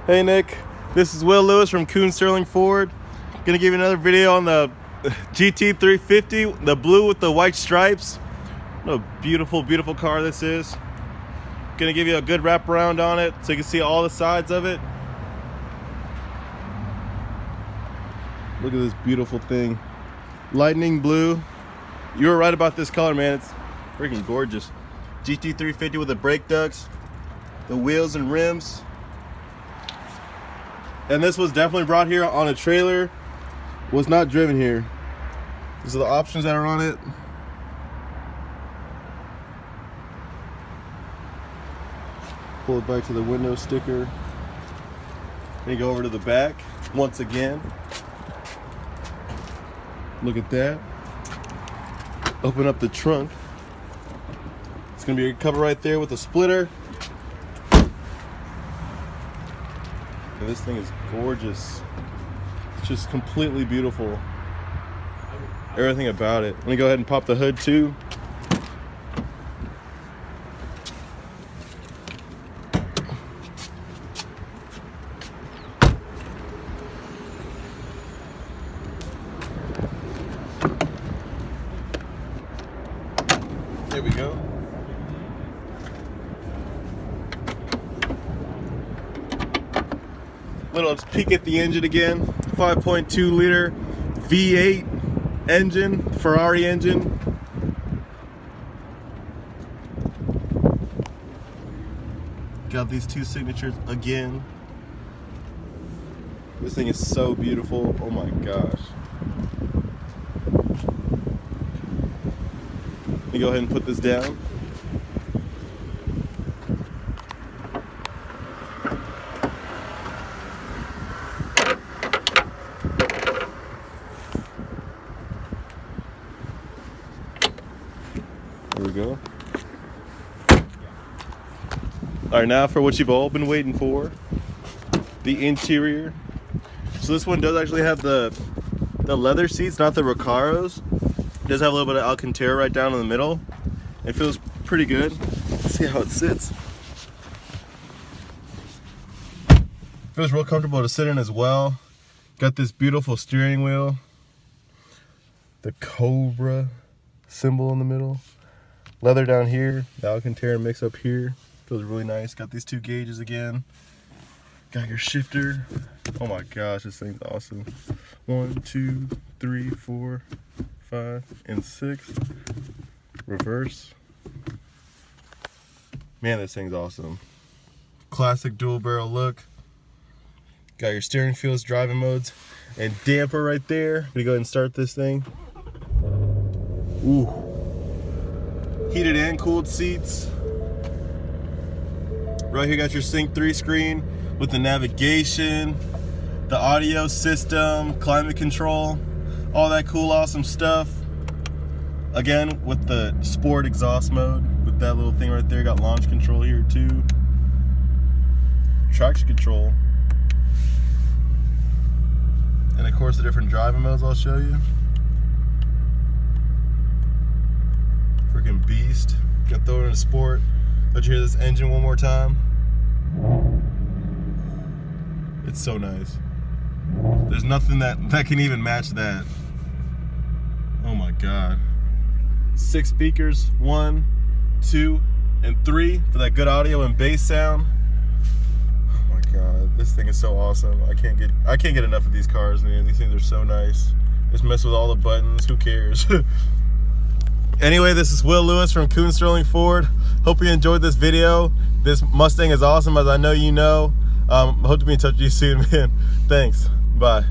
Hey Nick, this is Will Lewis from Coon Sterling Ford. Gonna give you another video on the GT350, the blue with the white stripes. What a beautiful, beautiful car this is. Gonna give you a good wrap around on it so you can see all the sides of it. Look at this beautiful thing. Lightning blue. You were right about this color, man. It's freaking gorgeous. GT350 with the brake ducts, the wheels and rims. And this was definitely brought here on a trailer. Was not driven here. These are the options that are on it. Pull it back to the window sticker. Then you go over to the back once again. Look at that. Open up the trunk. It's gonna be a cover right there with a splitter. And this thing is gorgeous. It's just completely beautiful. Everything about it. Let me go ahead and pop the hood too. There we go. Little peek at the engine again. 5.2 liter V8 engine, Ferrari engine. Got these two signatures again. This thing is so beautiful. Oh my gosh. Let me go ahead and put this down. There we go. All right, now for what you've all been waiting for, the interior. So this one does actually have the leather seats, not the Recaros. It does have a little bit of Alcantara right down in the middle. It feels pretty good. Let's see how it sits. Feels real comfortable to sit in as well. Got this beautiful steering wheel. The Cobra symbol in the middle. Leather down here, the Alcantara mix up here. Feels really nice. Got these two gauges again. Got your shifter. Oh my gosh, this thing's awesome. 1, 2, 3, 4, 5, and 6. Reverse. Man, this thing's awesome. Classic dual barrel look. Got your steering feels, driving modes, and damper right there. We go ahead and start this thing. Ooh. Heated and cooled seats. Right here got your Sync 3 screen with the navigation, the audio system, climate control, all that cool awesome stuff. Again with the sport exhaust mode with that little thing right there. Got launch control here too. Traction control. And of course the different driving modes I'll show you. Freaking beast. Gonna throw it into sport. Let you hear this engine one more time. It's so nice. There's nothing that can even match that. Oh my god. 6 speakers, 1, 2, and 3 for that good audio and bass sound. Oh my god, this thing is so awesome. I can't get enough of these cars, man. These things are so nice. Just mess with all the buttons, who cares? Anyway, this is Will Lewis from Coon Sterling Ford. Hope you enjoyed this video. This Mustang is awesome, as I know you know. Hope to be in touch with you soon, man. Thanks. Bye.